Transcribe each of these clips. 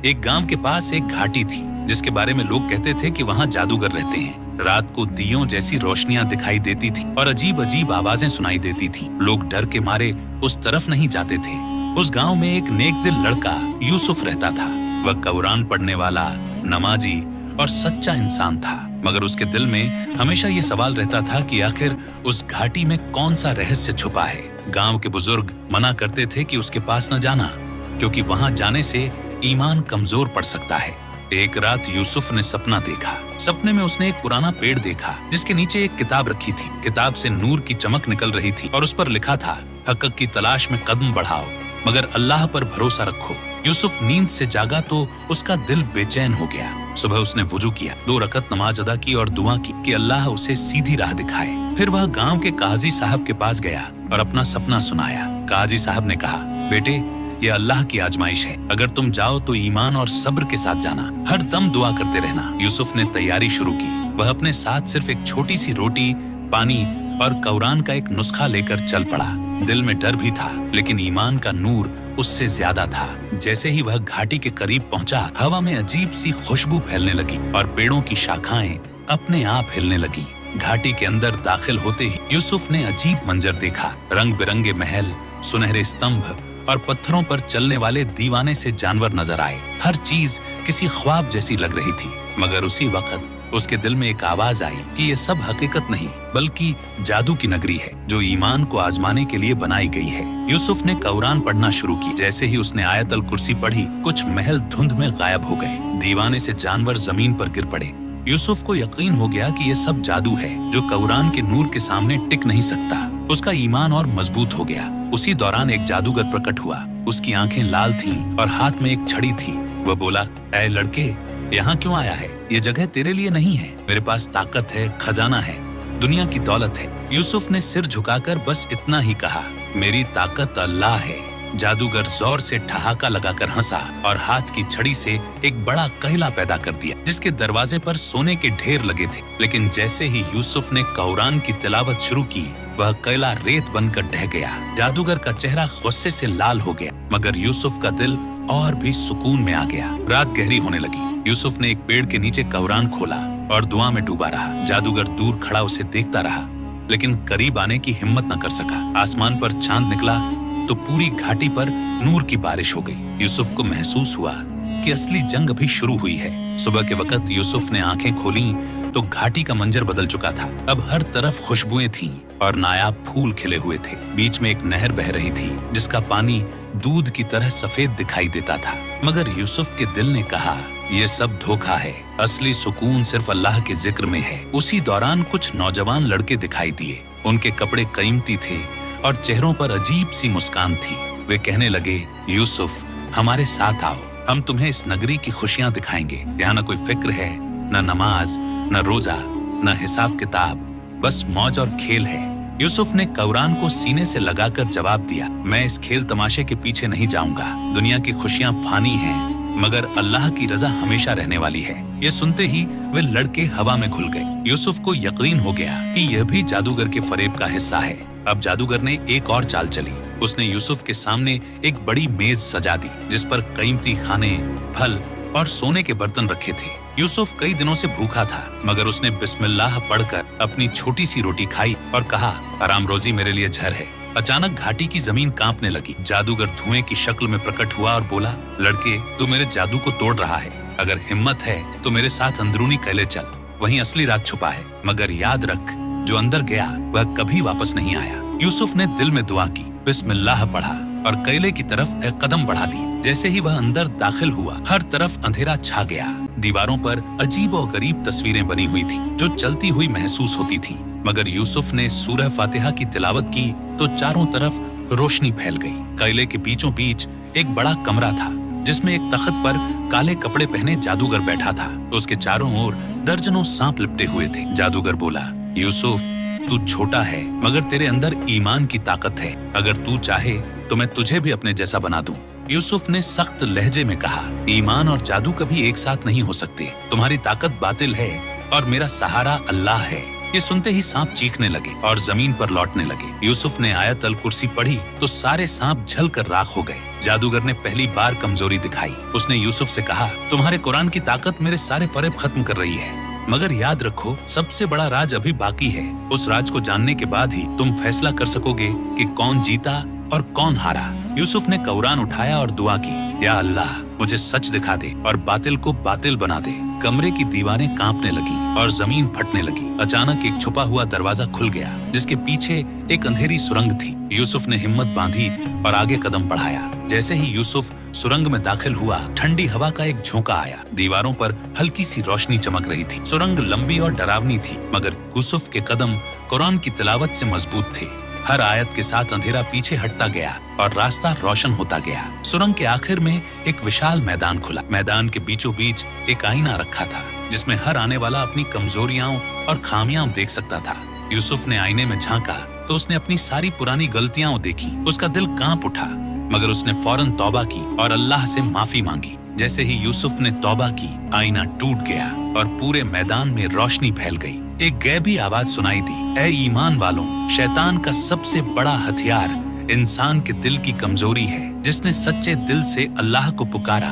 एक गांव के पास एक घाटी थी जिसके बारे में लोग कहते थे कि वहाँ जादूगर रहते हैं। रात को दियों जैसी रोशनियां दिखाई देती थी और अजीब अजीब आवाजें सुनाई देती थी। लोग डर के मारे उस तरफ नहीं जाते थे। उस गांव में एक नेक दिल लड़का यूसुफ रहता था। वह कुरान पढ़ने वाला, नमाजी और सच्चा इंसान था, मगर उसके दिल में हमेशा ये सवाल रहता था कि आखिर उस घाटी में कौन सा रहस्य छुपा है। गांव के बुजुर्ग मना करते थे कि उसके पास न जाना, क्योंकि वहां जाने से ईमान कमजोर पड़ सकता है। एक रात यूसुफ ने सपना देखा। सपने में उसने एक पुराना पेड़ देखा जिसके नीचे एक किताब रखी थी। किताब से नूर की चमक निकल रही थी और उस पर लिखा था, हक़ की तलाश में कदम बढ़ाओ मगर अल्लाह पर भरोसा रखो। यूसुफ नींद से जागा तो उसका दिल बेचैन हो गया। सुबह उसने वुजू किया, 2 रकत नमाज अदा की और दुआ की कि अल्लाह उसे सीधी राह दिखाए। फिर वह गांव के काजी साहब के पास गया और अपना सपना सुनाया। काजी साहब ने कहा, बेटे ये अल्लाह की आजमाइश है। अगर तुम जाओ तो ईमान और सब्र के साथ जाना, हर दम दुआ करते रहना। यूसुफ ने तैयारी शुरू की। वह अपने साथ सिर्फ एक छोटी सी रोटी, पानी और कुरान का एक नुस्खा लेकर चल पड़ा। दिल में डर भी था, लेकिन ईमान का नूर उससे ज्यादा था। जैसे ही वह घाटी के करीब पहुंचा, हवा में अजीब सी खुशबू फैलने लगी और पेड़ों की शाखाएं अपने आप हिलने लगी। घाटी के अंदर दाखिल होते ही यूसुफ ने अजीब मंजर देखा। रंग बिरंगे महल, सुनहरे स्तंभ और पत्थरों पर चलने वाले दीवाने से जानवर नजर आए। हर चीज किसी ख्वाब जैसी लग रही थी, मगर उसी वक्त उसके दिल में एक आवाज आई कि ये सब हकीकत नहीं बल्कि जादू की नगरी है जो ईमान को आजमाने के लिए बनाई गई है। यूसुफ ने कुरान पढ़ना शुरू की। जैसे ही उसने आयतल कुर्सी पढ़ी, कुछ महल धुंध में गायब हो गए। दीवाने से जानवर जमीन पर गिर पड़े। यूसुफ को यकीन हो गया कि ये सब जादू है जो कुरान के नूर के सामने टिक नहीं सकता। उसका ईमान और मजबूत हो गया। उसी दौरान एक जादूगर प्रकट हुआ। उसकी आंखें लाल थीं और हाथ में एक छड़ी थी। वह बोला, ऐ लड़के, यहाँ क्यों आया है? ये जगह तेरे लिए नहीं है। मेरे पास ताकत है, खजाना है, दुनिया की दौलत है। यूसुफ ने सिर झुकाकर बस इतना ही कहा, मेरी ताकत अल्लाह है। जादूगर जोर से ठहाका लगाकर हंसा और हाथ की छड़ी से एक बड़ा कहला पैदा कर दिया जिसके दरवाजे पर सोने के ढेर लगे थे। लेकिन जैसे ही यूसुफ ने कुरान की तिलावत शुरू की, वह कहला रेत बनकर ढह गया। जादूगर का चेहरा गुस्से से लाल हो गया, मगर यूसुफ का दिल और भी सुकून में आ गया। रात गहरी होने लगी। यूसुफ ने एक पेड़ के नीचे कुरान खोला और दुआ में डूबा रहा। जादूगर दूर खड़ा उसे देखता रहा, लेकिन करीब आने की हिम्मत न कर सका। आसमान पर चांद निकला तो पूरी घाटी पर नूर की बारिश हो गई। यूसुफ को महसूस हुआ कि असली जंग अभी शुरू हुई है। सुबह के वक्त यूसुफ ने आंखें खोली तो घाटी का मंजर बदल चुका था। अब हर तरफ खुशबुएं थीं और नायाब फूल खिले हुए थे। बीच में एक नहर बह रही थी जिसका पानी दूध की तरह सफेद दिखाई देता था। मगर यूसुफ के दिल ने कहा, ये सब धोखा है, असली सुकून सिर्फ अल्लाह के जिक्र में है। उसी दौरान कुछ नौजवान लड़के दिखाई दिए। उनके कपड़े कीमती थे और चेहरों पर अजीब सी मुस्कान थी। वे कहने लगे, यूसुफ हमारे साथ आओ, हम तुम्हें इस नगरी की खुशियां दिखाएंगे। यहाँ न कोई फिक्र है, न नमाज, न रोजा, न हिसाब किताब, बस मौज और खेल है। यूसुफ ने कुरान को सीने से लगाकर जवाब दिया, मैं इस खेल तमाशे के पीछे नहीं जाऊंगा। दुनिया की खुशियां फानी हैं, मगर अल्लाह की रजा हमेशा रहने वाली है। ये सुनते ही वे लड़के हवा में घुल गए। यूसुफ को यकीन हो गया कि यह भी जादूगर के फरेब का हिस्सा है। अब जादूगर ने एक और चाल चली। उसने यूसुफ के सामने एक बड़ी मेज सजा दी जिस पर कीमती खाने, फल और सोने के बर्तन रखे थे। यूसुफ कई दिनों से भूखा था, मगर उसने बिस्मिल्लाह पढ़कर अपनी छोटी सी रोटी खाई और कहा, हराम रोजी मेरे लिए झर है। अचानक घाटी की जमीन कांपने लगी। जादूगर धुएं की शक्ल में प्रकट हुआ और बोला, लड़के, तू मेरे जादू को तोड़ रहा है। अगर हिम्मत है तो मेरे साथ अंदरूनी कैले चल, वहीं असली राज छुपा है। मगर याद रख, जो अंदर गया वह कभी वापस नहीं आया। यूसुफ ने दिल में दुआ की, बिस्मिल्लाह पढ़ा और कैले की तरफ एक कदम बढ़ा दी। जैसे ही वह अंदर दाखिल हुआ, हर तरफ अंधेरा छा गया। दीवारों पर अजीब और गरीब तस्वीरें बनी हुई थी जो चलती हुई महसूस होती थी। मगर यूसुफ ने सूरह फातिहा की तिलावत की तो चारों तरफ रोशनी फैल गई। कैले के बीचों बीच एक बड़ा कमरा था जिसमें एक तख्त पर काले कपड़े पहने जादूगर बैठा था। उसके चारों ओर दर्जनों सांप लिपटे हुए थे। जादूगर बोला, यूसुफ, तू छोटा है मगर तेरे अंदर ईमान की ताकत है। अगर तू चाहे तो मैं तुझे भी अपने जैसा बना दूं। यूसुफ ने सख्त लहजे में कहा, ईमान और जादू कभी एक साथ नहीं हो सकते। तुम्हारी ताकत बातिल है और मेरा सहारा अल्लाह है। ये सुनते ही सांप चीखने लगे और जमीन पर लौटने लगे। यूसुफ ने आयत अल कुर्सी पढ़ी तो सारे सांप झल कर राख हो गए। जादूगर ने पहली बार कमजोरी दिखाई। उसने यूसुफ से कहा, तुम्हारे कुरान की ताकत मेरे सारे फरेब खत्म कर रही है, मगर याद रखो सबसे बड़ा राज अभी बाकी है। उस राज को जानने के बाद ही तुम फैसला कर सकोगे कि कौन जीता और कौन हारा। यूसुफ ने कुरान उठाया और दुआ की, या अल्लाह मुझे सच दिखा दे और बातिल को बातिल बना दे। कमरे की दीवारें कांपने लगी और जमीन फटने लगी। अचानक एक छुपा हुआ दरवाजा खुल गया जिसके पीछे एक अंधेरी सुरंग थी। यूसुफ ने हिम्मत बांधी और आगे कदम बढ़ाया। जैसे ही यूसुफ सुरंग में दाखिल हुआ, ठंडी हवा का एक झोंका आया। दीवारों पर हल्की सी रोशनी चमक रही थी। सुरंग लंबी और डरावनी थी, मगर यूसुफ के कदम कुरान की तिलावत से मजबूत थे। हर आयत के साथ अंधेरा पीछे हटता गया और रास्ता रोशन होता गया। सुरंग के आखिर में एक विशाल मैदान खुला। मैदान के बीचों बीच एक आईना रखा था जिसमें हर आने वाला अपनी कमजोरियां और खामियां देख सकता था। यूसुफ ने आईने में झांका तो उसने अपनी सारी पुरानी गलतियां देखी। उसका दिल कांप उठा, मगर उसने फौरन तौबा की और अल्लाह से माफी मांगी। जैसे ही यूसुफ ने तौबा की, आईना टूट गया और पूरे मैदान में रोशनी फैल गई। एक गैबी आवाज सुनाई दी, ऐ ईमान वालों, शैतान का सबसे बड़ा हथियार इंसान के दिल की कमजोरी है। जिसने सच्चे दिल से अल्लाह को पुकारा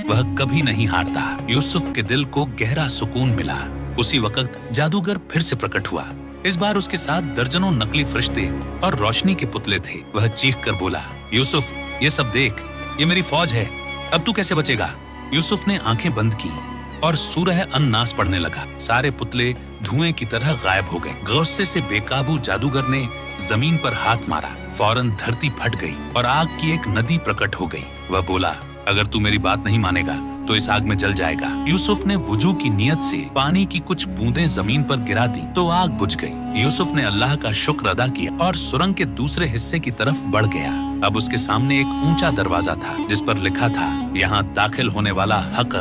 वह कभी नहीं हारता। यूसुफ के दिल को गहरा सुकून मिला। उसी वक्त जादूगर फिर से प्रकट हुआ। इस बार उसके साथ दर्जनों नकली फरिश्ते और रोशनी के पुतले थे। वह चीख कर बोला, यूसुफ ये सब देख, ये मेरी फौज है, अब तू कैसे बचेगा। यूसुफ ने आंखें बंद की और सूरह अन्नास पढ़ने लगा। सारे पुतले धुएं की तरह गायब हो गए। गुस्से से बेकाबू जादूगर ने जमीन पर हाथ मारा। फौरन धरती फट गई और आग की एक नदी प्रकट हो गई। वह बोला, अगर तू मेरी बात नहीं मानेगा तो इस आग में जल जाएगा। यूसुफ ने वुजू की नियत से पानी की कुछ बूंदें जमीन पर गिरा दी तो आग बुझ गई। यूसुफ ने अल्लाह का शुक्र अदा किया और सुरंग के दूसरे हिस्से की तरफ बढ़ गया। अब उसके सामने एक ऊंचा दरवाजा था जिस पर लिखा था, यहाँ दाखिल होने वाला हक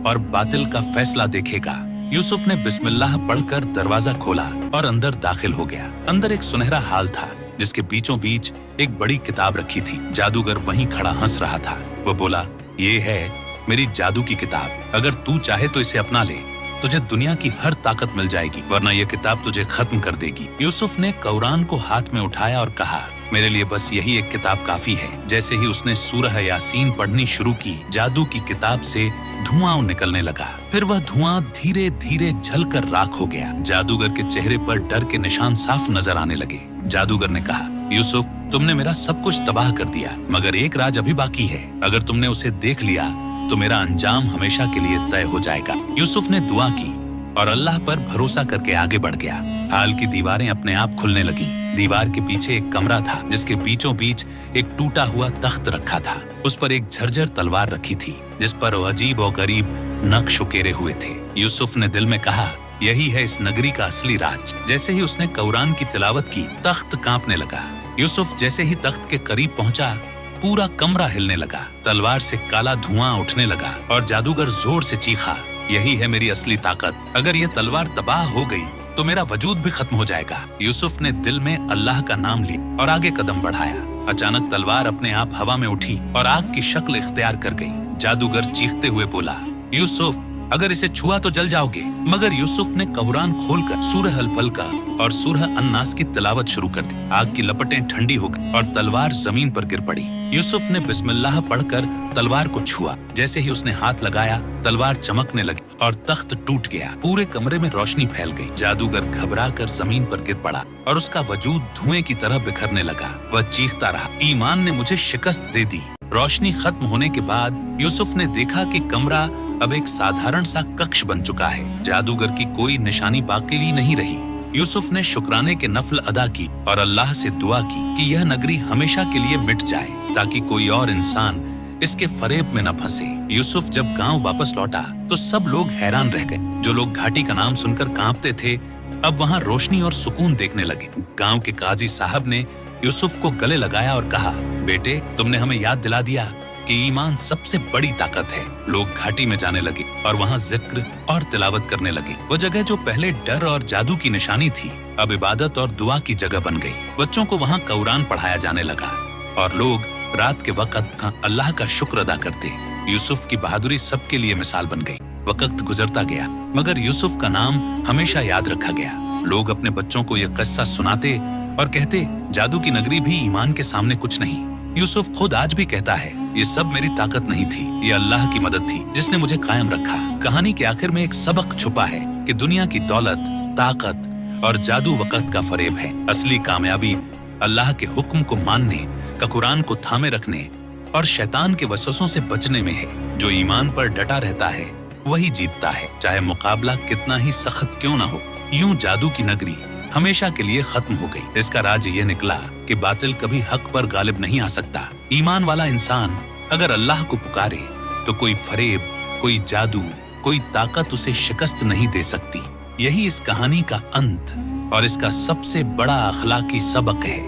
और बातिल का फैसला देखेगा। यूसुफ ने बिस्मिल्लाह पढ़कर दरवाजा खोला और अंदर दाखिल हो गया। अंदर एक सुनहरा हाल था जिसके बीचों बीच एक बड़ी किताब रखी थी। जादूगर वहीं खड़ा हंस रहा था। वह बोला, ये है मेरी जादू की किताब, अगर तू चाहे तो इसे अपना ले। तुझे दुनिया की हर ताकत मिल जाएगी, वरना यह किताब तुझे खत्म कर देगी। यूसुफ ने कुरान को हाथ में उठाया और कहा, मेरे लिए बस यही एक किताब काफी है। जैसे ही उसने सूरह यासीन पढ़नी शुरू की, जादू की किताब से धुआं निकलने लगा। फिर वह धुआं धीरे धीरे जलकर राख हो गया। जादूगर के चेहरे पर डर के निशान साफ नजर आने लगे। जादूगर ने कहा, यूसुफ तुमने मेरा सब कुछ तबाह कर दिया, मगर एक राज अभी बाकी है। अगर तुमने उसे देख लिया तो मेरा अंजाम हमेशा के लिए तय हो जाएगा। यूसुफ ने दुआ की और अल्लाह पर भरोसा करके आगे बढ़ गया। हाल की दीवारें अपने आप खुलने लगी। दीवार के पीछे एक कमरा था जिसके बीचों बीच एक टूटा हुआ तख्त रखा था। उस पर एक झरझर तलवार रखी थी जिस पर अजीब और गरीब नक्श उकेरे हुए थे। यूसुफ ने दिल में कहा, यही है इस नगरी का असली राज। जैसे ही उसने कुरान की तिलावत की, तख्त कांपने लगा। यूसुफ जैसे ही तख्त के करीब पहुंचा, पूरा कमरा हिलने लगा। तलवार से काला धुआं उठने लगा और जादूगर जोर से चीखा, यही है मेरी असली ताकत। अगर ये तलवार तबाह हो गई तो मेरा वजूद भी खत्म हो जाएगा। यूसुफ ने दिल में अल्लाह का नाम लिया और आगे कदम बढ़ाया। अचानक तलवार अपने आप हवा में उठी और आग की शक्ल इख्तियार कर गई। जादूगर चीखते हुए बोला, यूसुफ अगर इसे छुआ तो जल जाओगे। मगर यूसुफ ने कुरान खोलकर सूरह अल-फल्क और सूरह अन्नास की तिलावत शुरू कर दी। आग की लपटें ठंडी हो गई और तलवार जमीन पर गिर पड़ी। यूसुफ ने बिस्मिल्लाह पढ़कर तलवार को छुआ। जैसे ही उसने हाथ लगाया, तलवार चमकने लगी और तख्त टूट गया। पूरे कमरे में रोशनी फैल गई। जादूगर घबराकर जमीन पर गिर पड़ा और उसका वजूद धुएं की तरह बिखरने लगा। वह चीखता रहा, ईमान ने मुझे शिकस्त दे दी। रोशनी खत्म होने के बाद यूसुफ ने देखा कि कमरा अब एक साधारण सा कक्ष बन चुका है। जादूगर की कोई निशानी बाकी नहीं रही। यूसुफ ने शुक्राने के नफल अदा की और अल्लाह से दुआ की कि यह नगरी हमेशा के लिए मिट जाए ताकि कोई और इंसान इसके फरेब में न फंसे। यूसुफ जब गांव वापस लौटा तो सब लोग हैरान रह गए। जो लोग घाटी का नाम सुनकर कांपते थे, अब वहाँ रोशनी और सुकून देखने लगे। गांव के काजी साहब ने यूसुफ को गले लगाया और कहा, बेटे तुमने हमें याद दिला दिया कि ईमान सबसे बड़ी ताकत है। लोग घाटी में जाने लगे और वहाँ जिक्र और तिलावत करने लगे। वो जगह जो पहले डर और जादू की निशानी थी, अब इबादत और दुआ की जगह बन गई। बच्चों को वहाँ कुरान पढ़ाया जाने लगा और लोग रात के वक्त अल्लाह का शुक्र अदा करते। यूसुफ की बहादुरी सबके लिए मिसाल बन गई। वक्त गुजरता गया मगर यूसुफ का नाम हमेशा याद रखा गया। लोग अपने बच्चों को यह किस्सा सुनाते और कहते, जादू की नगरी भी ईमान के सामने कुछ नहीं। यूसुफ खुद आज भी कहता है, ये सब मेरी ताकत नहीं थी, ये अल्लाह की मदद थी जिसने मुझे कायम रखा। कहानी के आखिर में एक सबक छुपा है कि दुनिया की दौलत, ताकत और जादू वक़्त का फरेब है। असली कामयाबी अल्लाह के हुक्म को मानने का, कुरान को थामे रखने और शैतान के वसवसों से बचने में है। जो ईमान पर डटा रहता है वही जीतता है, चाहे मुकाबला कितना ही सख्त क्यों ना हो। यूं जादू की नगरी हमेशा के लिए खत्म हो गई। इसका राज ये निकला कि बातिल कभी हक पर गालिब नहीं आ सकता। ईमान वाला इंसान अगर अल्लाह को पुकारे तो कोई फरेब, कोई जादू, कोई ताकत उसे शिकस्त नहीं दे सकती। यही इस कहानी का अंत और इसका सबसे बड़ा अखलाकी सबक है।